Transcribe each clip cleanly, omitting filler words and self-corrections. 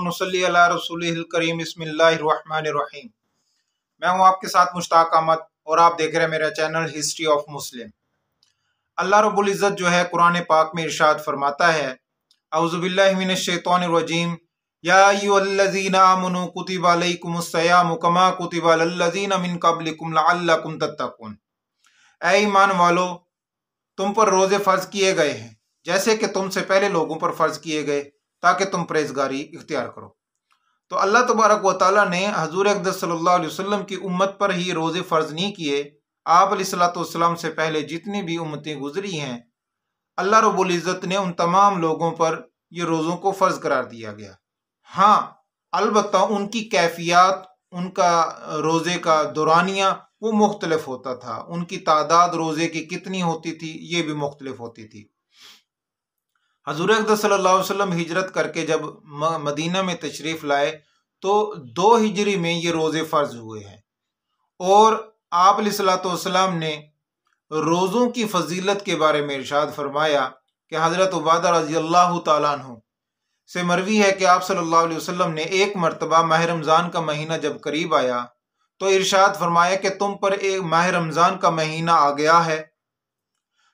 नसल्ली अला रसूलिल करीम बिस्मिल्लाहिर्रहमानिर्रहीम। मैं हूं आपके साथ मुश्ताक अहमद और आप देख रहे हैं मेरा चैनल हिस्ट्री ऑफ मुस्लिम। अल्लाह रब्बुल इज़्ज़त जो है कुरान पाक में इरशाद फरमाता है, औज़ु बिल्लाहि मिनश शैतानिर रजीम, या अय्युहल्लज़ीना आमनू कुतिबा अलैकुमुस्सियामु कमा कुतिबा अलल्लज़ीना मिन क़ब्लिकुम लअल्लकुम तत्तक़ून। ऐ ईमान वालो, तुम पर रोजे फर्ज किए गए हैं जैसे कि तुमसे पहले लोगों पर फर्ज किए गए, ताकि तुम परहेजगारी इख्तियार करो। तो अल्लाह तबारक व तआला ने हजूर अक़दस सल्लल्लाहु अलैहि वसल्लम की उम्मत पर ही रोजे फर्ज नहीं किए। आप अलैहिस्सलाम से पहले जितनी भी उम्मतें गुजरी हैं, अल्लाह रब्बुल इज़्ज़त ने उन तमाम लोगों पर ये रोज़ों को फ़र्ज करार दिया गया। हाँ, अलबत्ता उनकी कैफियत, उनका रोज़े का दौरानिया वो मुख्तलिफ होता था। उनकी तादाद रोज़े की कितनी होती थी ये भी मुख्तलिफ होती थी। हजूर अक़दस सल्लल्लाहु अलैहि वसल्लम हिजरत करके जब मदीना में तशरीफ़ लाए तो 2 हिजरी में ये रोज़े फ़र्ज हुए हैं। और आप अलैहिस्सलाम ने रोज़ों की फजीलत के बारे में इरशाद फरमाया कि हज़रत उबादा रज़ियल्लाहु तआला अन्हु से मरवी है कि आप सल्लल्लाहु अलैहि वसल्लम ने एक मरतबा माह रमज़ान का महीना जब करीब आया तो इरशाद फरमाया कि तुम पर एक माह रमज़ान का महीना आ गया है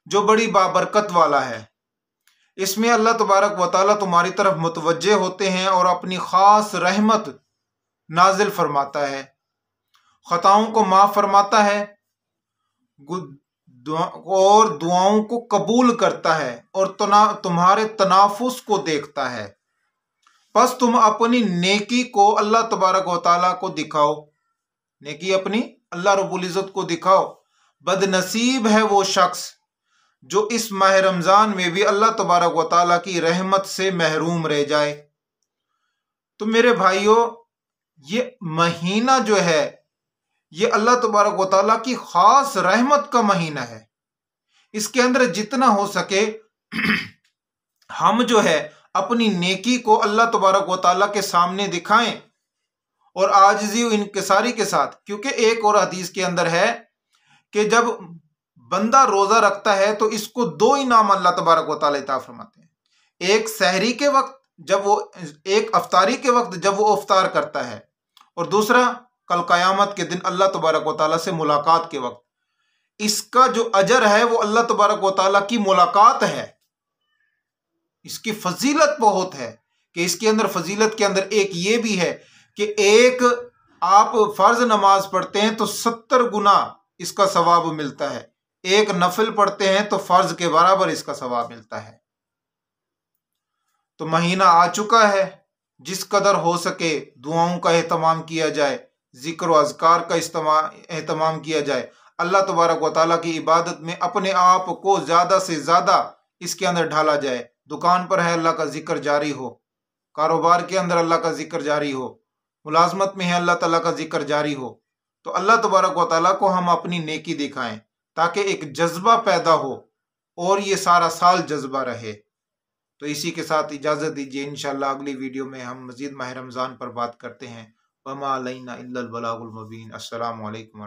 जो बड़ी बाबरकत वाला है। इसमें अल्लाह तबारक व तआला तुम्हारी तरफ मुतवज्जे होते हैं और अपनी ख़ास रहमत नाजिल फरमाता है, खताओं को माफ़ फरमाता है और दुआओं को कबूल करता है और तुम्हारे तनाफुस को देखता है। बस तुम अपनी नेकी को अल्लाह तबारक व तआला को दिखाओ, नेकी अपनी अल्लाह रब्बुल इज़्ज़त को दिखाओ। बदनसीब है वो शख्स जो इस माह रमज़ान में भी अल्लाह तबारक व तआला की रहमत से महरूम रह जाए। तो मेरे भाइयों, ये महीना जो है ये अल्लाह तबारक व तआला की खास रहमत का महीना है। इसके अंदर जितना हो सके हम जो है अपनी नेकी को अल्लाह तबारक व तआला के सामने दिखाएं और आजिज़ी व इनकिसारी के साथ। क्योंकि एक और हदीस के अंदर है कि जब बंदा रोजा रखता है तो इसको 2 इनाम अल्लाह तबारक व तआला अता फरमाते हैं। एक सहरी के वक्त जब वो, एक अफ्तारी के वक्त जब वो इफ्तार करता है, और दूसरा कल क़यामत के दिन अल्लाह तबारक व तआला से मुलाकात के वक्त। इसका जो अजर है वो अल्लाह तबारक व तआला की मुलाकात है। इसकी फजीलत बहुत है कि इसके अंदर फजीलत के अंदर एक ये भी है कि एक आप फर्ज नमाज पढ़ते हैं तो 70 गुना इसका सवाब मिलता है, एक नफिल पढ़ते हैं तो फर्ज के बराबर इसका सवाब मिलता है। तो महीना आ चुका है, जिस कदर हो सके दुआओं का एहतमाम किया जाए, जिक्र व अज़कार का एहतमाम किया जाए, अल्लाह तबारक व तआला की इबादत में अपने आप को ज़्यादा से ज़्यादा इसके अंदर ढाला जाए। दुकान पर है अल्लाह का जिक्र जारी हो, कारोबार के अंदर अल्लाह का जिक्र जारी हो, मुलाजमत में है अल्लाह ताला का जिक्र जारी हो। तो अल्लाह तबारक व तआला को हम अपनी नेकी दिखाएं ताकि एक जज्बा पैदा हो और ये सारा साल जज्बा रहे। तो इसी के साथ इजाज़त दीजिए, इंशाअल्लाह अगली वीडियो में हम मज़ीद माह रमज़ान पर बात करते हैं। वमा अलैना इल्लल बलागुल मुबीन। अस्सलामु अलैकुम।